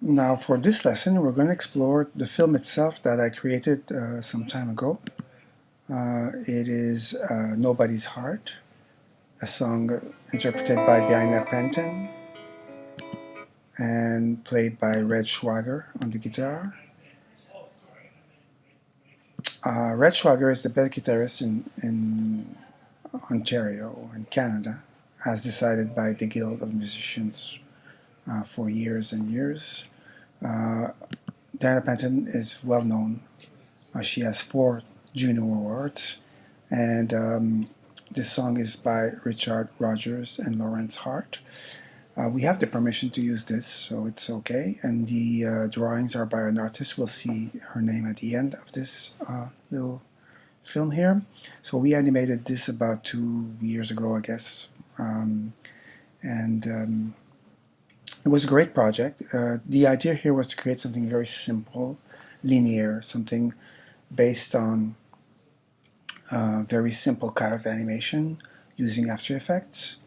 Now for this lesson we're going to explore the film itself that I created some time ago. It is Nobody's Heart, a song interpreted by Diana Penton and played by Red Schwager on the guitar. Red Schwager is the best guitarist in Ontario and Canada, as decided by the Guild of Musicians for years and years. Diana Penton is well known. She has 4 Juno Awards, and this song is by Richard Rogers and Lawrence Hart. We have the permission to use this, so it's okay. And the drawings are by an artist. We'll see her name at the end of this little film here. So we animated this about 2 years ago, I guess. And it was a great project. The idea here was to create something very simple, linear, something based on very simple character animation using After Effects.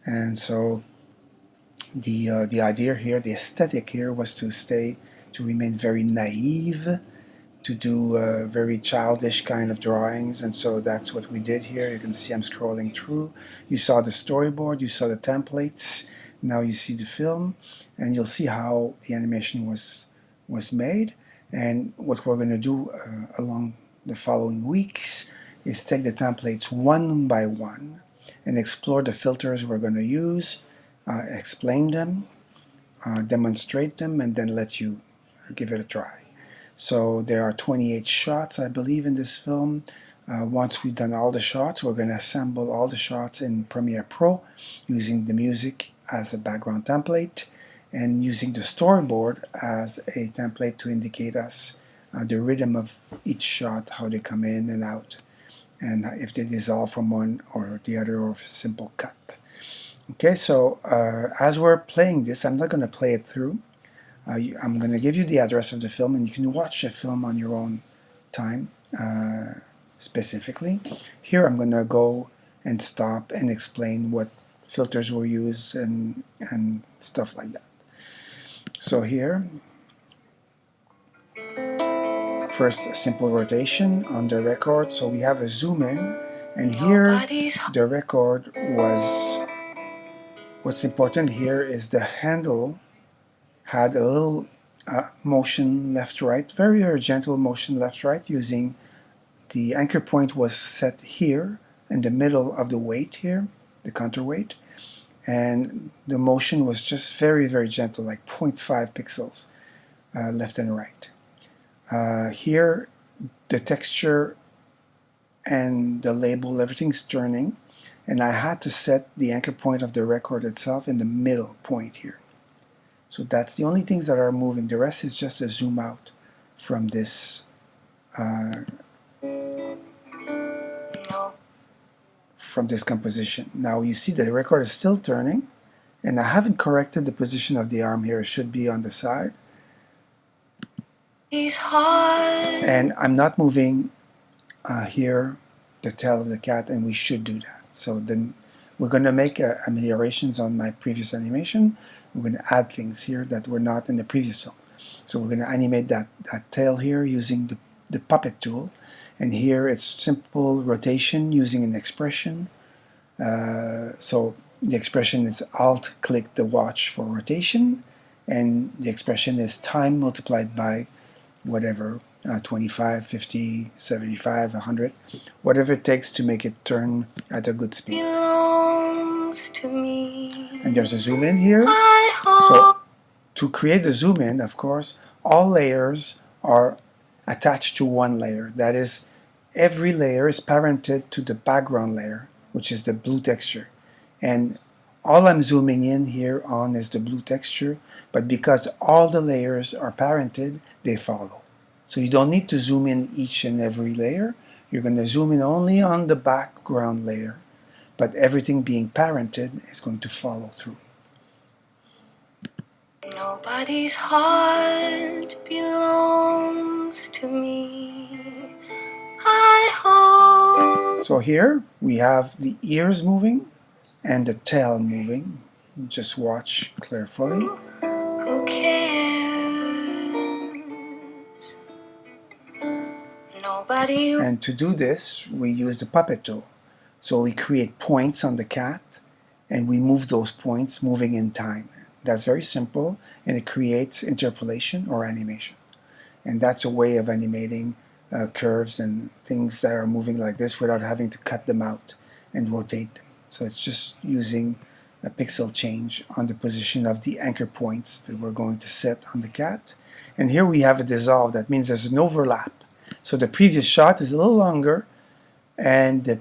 And so the idea here, the aesthetic here, was to remain very naive, to do very childish kind of drawings, and so that's what we did here. You can see I'm scrolling through. You saw the storyboard, you saw the templates, now you see the film, and you'll see how the animation was made. And what we're going to do along the following weeks is take the templates one by one and explore the filters we're going to use, explain them, demonstrate them, and then let you give it a try. So there are 28 shots, I believe, in this film. Once we've done all the shots, we're going to assemble all the shots in Premiere Pro using the music as a background template and using the storyboard as a template to indicate us the rhythm of each shot, how they come in and out, and if they dissolve from one or the other, or simple cut. Okay, so as we're playing this, I'm not going to play it through. I'm going to give you the address of the film, and you can watch the film on your own time, specifically. Here I'm going to go and stop and explain what filters were used and stuff like that. So here, first a simple rotation on the record. So we have a zoom in, and here the record was, what's important here is the handle had a little motion left-right, very, very gentle motion left-right, using the anchor point was set here in the middle of the weight here, the counterweight, and the motion was just very, very gentle, like 0.5 pixels left and right. Here the texture and the label, everything's turning, and I had to set the anchor point of the record itself in the middle point here. So that's the only things that are moving. The rest is just a zoom out from this composition. Now you see the record is still turning, and I haven't corrected the position of the arm here. It should be on the side. And I'm not moving here the tail of the cat, and we should do that. So then we're going to make ameliorations on my previous animation. We're going to add things here that were not in the previous film. So we're going to animate that tail here using the puppet tool. And here it's simple rotation using an expression. So the expression is Alt-click the watch for rotation, and the expression is time multiplied by whatever, 25, 50, 75, 100, whatever it takes to make it turn at a good speed. To me. And there's a zoom in here. So to create the zoom in, of course, all layers are attached to one layer. That is, every layer is parented to the background layer, which is the blue texture. And all I'm zooming in here on is the blue texture, but because all the layers are parented, they follow. So you don't need to zoom in each and every layer. You're going to zoom in only on the background layer, but everything being parented is going to follow through. Nobody's heart belongs to me, I hope. So here we have the ears moving and the tail moving. Just watch carefully. Who cares. Nobody. And to do this, we use the puppet tool. So we create points on the cat, and we move those points moving in time. That's very simple, and it creates interpolation or animation. And that's a way of animating curves and things that are moving like this without having to cut them out and rotate them. So it's just using a pixel change on the position of the anchor points that we're going to set on the cat. And here we have a dissolve. That means there's an overlap. So the previous shot is a little longer, and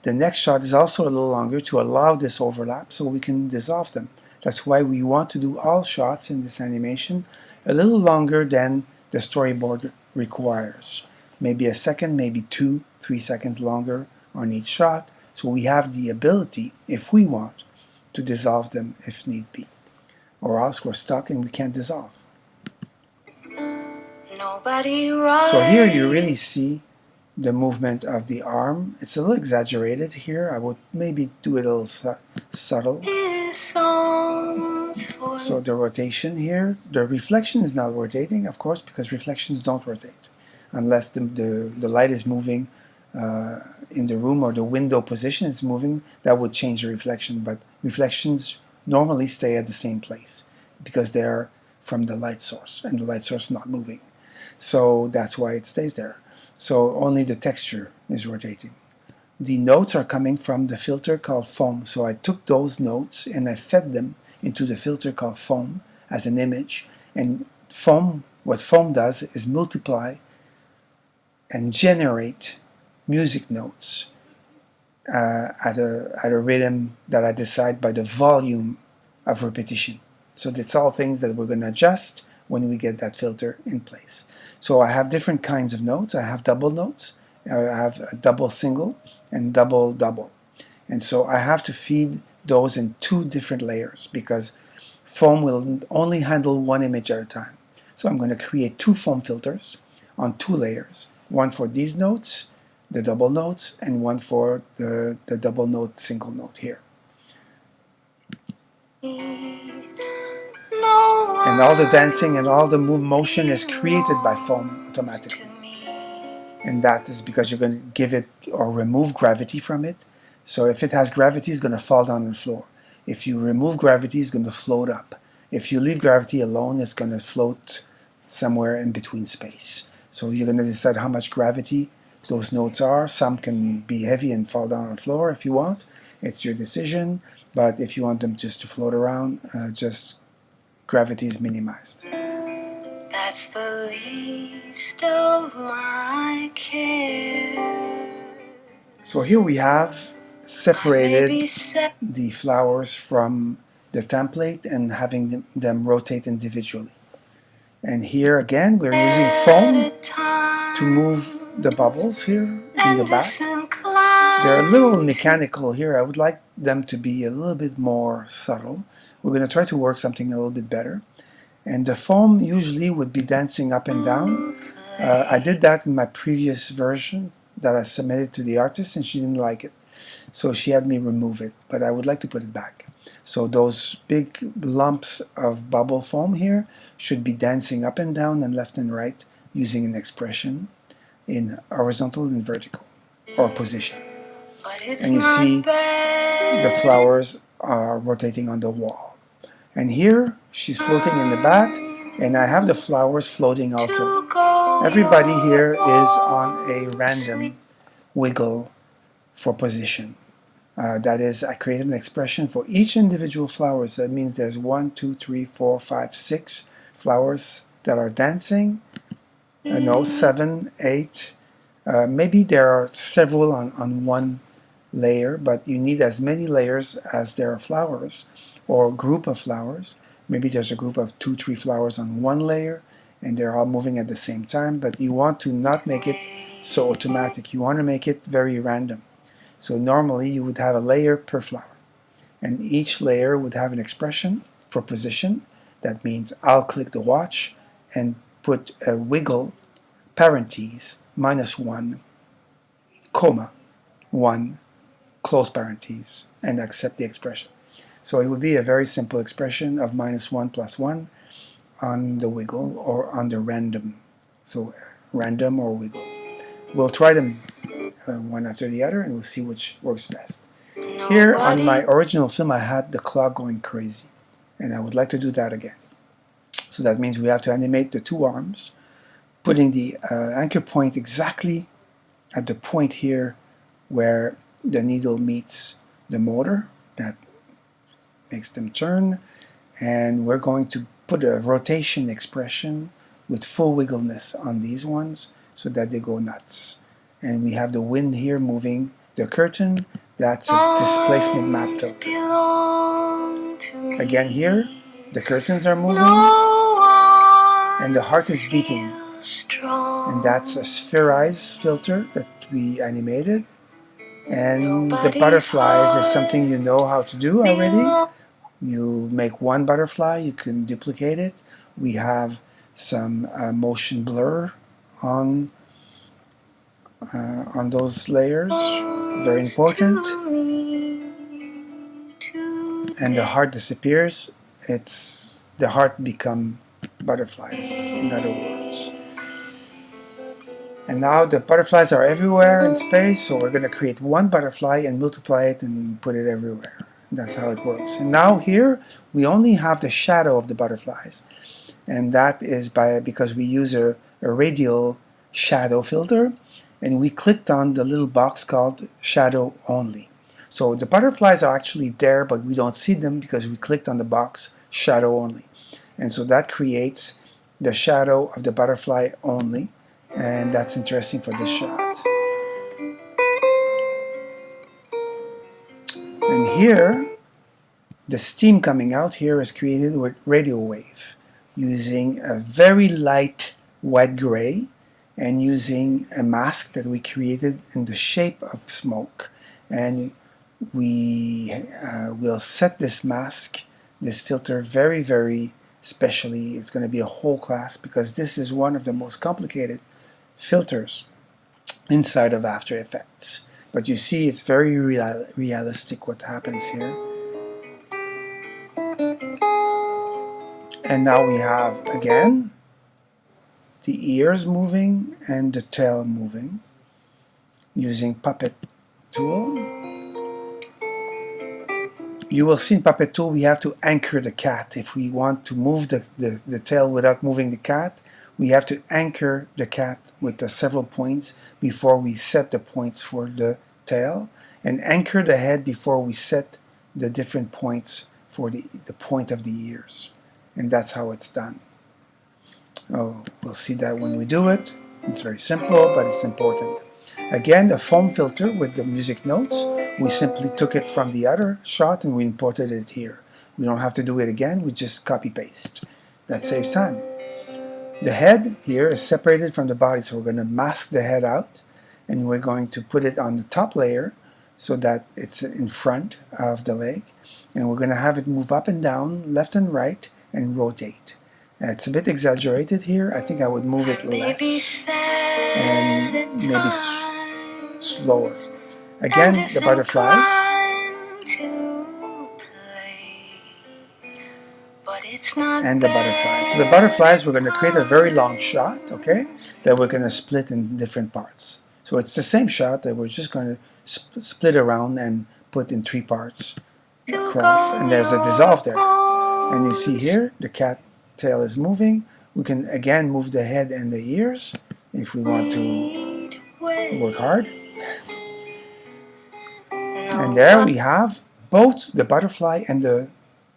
the next shot is also a little longer to allow this overlap so we can dissolve them. That's why we want to do all shots in this animation a little longer than the storyboard requires. Maybe a second, maybe 2-3 seconds longer on each shot, so we have the ability, if we want, to dissolve them if need be. Or else we're stuck and we can't dissolve. Nobody So here you really see the movement of the arm. It's a little exaggerated here. I would maybe do it a little subtle. So the rotation here, the reflection is not rotating, of course, because reflections don't rotate unless the light is moving in the room or the window position is moving. That would change the reflection, but reflections normally stay at the same place because they're from the light source and the light source is not moving. So that's why it stays there. So only the texture is rotating. The notes are coming from the filter called foam. So I took those notes and I fed them into the filter called foam as an image. And foam, what foam does is multiply and generate music notes at a rhythm that I decide by the volume of repetition. So that's all things that we're going to adjust when we get that filter in place. So I have different kinds of notes. I have double notes, I have a double single, and double double. And so I have to feed those in 2 different layers because foam will only handle 1 image at a time. So I'm going to create 2 foam filters on 2 layers. One for these notes, the double notes, and one for the double note, single note here. And all the dancing and all the motion is created by foam automatically. And that is because you're going to give it or remove gravity from it. So if it has gravity, it's going to fall down on the floor. If you remove gravity, it's going to float up. If you leave gravity alone, it's going to float somewhere in between space. So you're going to decide how much gravity those notes are. Some can be heavy and fall down on the floor if you want. It's your decision. But if you want them just to float around, just gravity is minimized. That's the least of my care. So here we have separated the flowers from the template and having them rotate individually. And here again we're using foam to move the bubbles here in the back. They're a little mechanical here. I would like them to be a little bit more subtle. We're going to try to work something a little bit better. And the foam usually would be dancing up and down. I did that in my previous version that I submitted to the artist and she didn't like it. So she had me remove it, but I would like to put it back. So those big lumps of bubble foam here should be dancing up and down and left and right using an expression in horizontal and vertical or position. And you see the flowers are rotating on the wall. And here she's floating in the back and I have the flowers floating also. Everybody here is on a random wiggle for position. That is, I created an expression for each individual flower. So that means there's 1, 2, 3, 4, 5, 6 flowers that are dancing. No, 7, 8. Maybe there are several on one layer, but you need as many layers as there are flowers or a group of flowers. Maybe there's a group of 2, 3 flowers on one layer and they're all moving at the same time, but you want to not make it so automatic. You want to make it very random. So normally you would have a layer per flower and each layer would have an expression for position. That means I'll click the watch and put a wiggle parentheses -1, comma 1, close parentheses, and accept the expression. So it would be a very simple expression of -1 + 1, on the wiggle or on the random. So random or wiggle. We'll try them one after the other and we'll see which works best. Here on my original film I had the clock going crazy and I would like to do that again. So that means we have to animate the two arms, putting the anchor point exactly at the point here where the needle meets the motor that makes them turn, and we're going to put a rotation expression with full wiggleness on these ones so that they go nuts. And we have the wind here moving the curtain. That's a displacement map filter. Again here, the curtains are moving and the heart is beating. And that's a spherized filter that we animated. And the butterflies is something you know how to do already. You make one butterfly, you can duplicate it. We have some motion blur on those layers, very important. And the heart disappears. It's the heart become butterflies, in other words. And now the butterflies are everywhere in space, so we're going to create one butterfly and multiply it and put it everywhere. That's how it works. And now here we only have the shadow of the butterflies, and that is because we use a radial shadow filter, and we clicked on the little box called shadow only. So the butterflies are actually there, but we don't see them because we clicked on the box shadow only. And so that creates the shadow of the butterfly only, and that's interesting for this shot. And here, the steam coming out here is created with radio wave, using a very light white gray and using a mask that we created in the shape of smoke. And we will set this mask, this filter, very, very specially. It's going to be a whole class because this is one of the most complicated filters inside of After Effects. But you see, it's very realistic what happens here. And now we have, again, the ears moving and the tail moving using Puppet Tool. You will see in Puppet Tool we have to anchor the cat. If we want to move the tail without moving the cat, we have to anchor the cat with the several points before we set the points for the tail, and anchor the head before we set the different points for the point of the ears. And that's how it's done. Oh, we'll see that when we do it. It's very simple, but it's important. Again, the foam filter with the music notes, we simply took it from the other shot and we imported it here. We don't have to do it again, we just copy paste. That saves time. The head here is separated from the body, so we're going to mask the head out and we're going to put it on the top layer so that it's in front of the leg, and we're going to have it move up and down, left and right, and rotate. It's a bit exaggerated here. I think I would move it less and maybe slower. Again, the butterflies. And the butterflies. So the butterflies, we're going to create a very long shot, okay, that we're going to split in different parts. So it's the same shot that we're just going to split around and put in 3 parts across. And there's a dissolve there. And you see here, the cat tail is moving. We can again move the head and the ears if we want to work hard. And there we have both the butterfly and the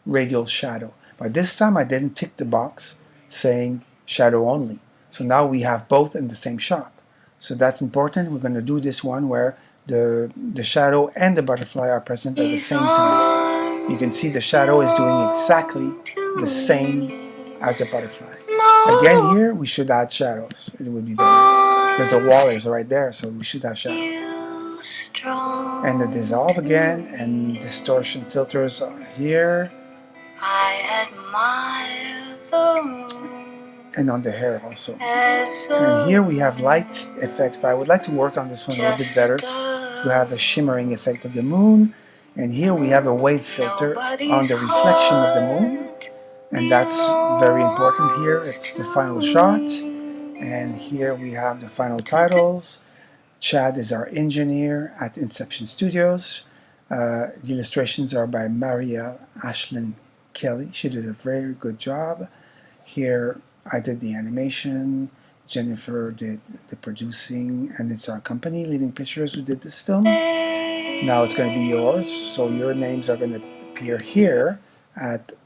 radial shadow. But this time I didn't tick the box saying shadow only. So now we have both in the same shot. So that's important. We're going to do this one where the shadow and the butterfly are present at the same time. You can see the shadow is doing exactly the same as the butterfly. Again here we should add shadows. It would be better because the wall is right there, so we should have shadows. And the dissolve again, and distortion filters are here. I admire the moon. And on the hair also. And here we have light effects, but I would like to work on this one a little bit better to have a shimmering effect of the moon. And here we have a wave filter on the reflection of the moon. And that's very important here. It's the final shot. And here we have the final titles. Chad is our engineer at Inception Studios. The illustrations are by Marielle Ashlyn Kelly. She did a very good job. Here I did the animation, Jennifer did the producing, and it's our company, Leading Pictures, who did this film. Now it's going to be yours, so your names are going to appear here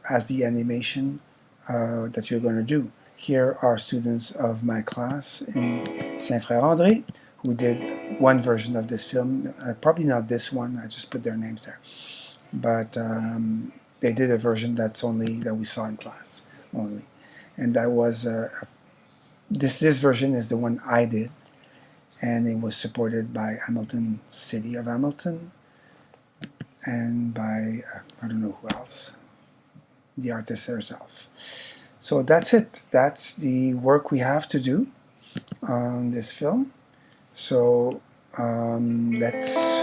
as the animation that you're going to do. Here are students of my class in Saint-Frère-André who did one version of this film, probably not this one, I just put their names there, but they did a version that we saw in class only. And that was this version is the one I did, and it was supported by Hamilton City of Hamilton and by I don't know who else, the artist herself. So that's it. That's the work we have to do on this film. So let's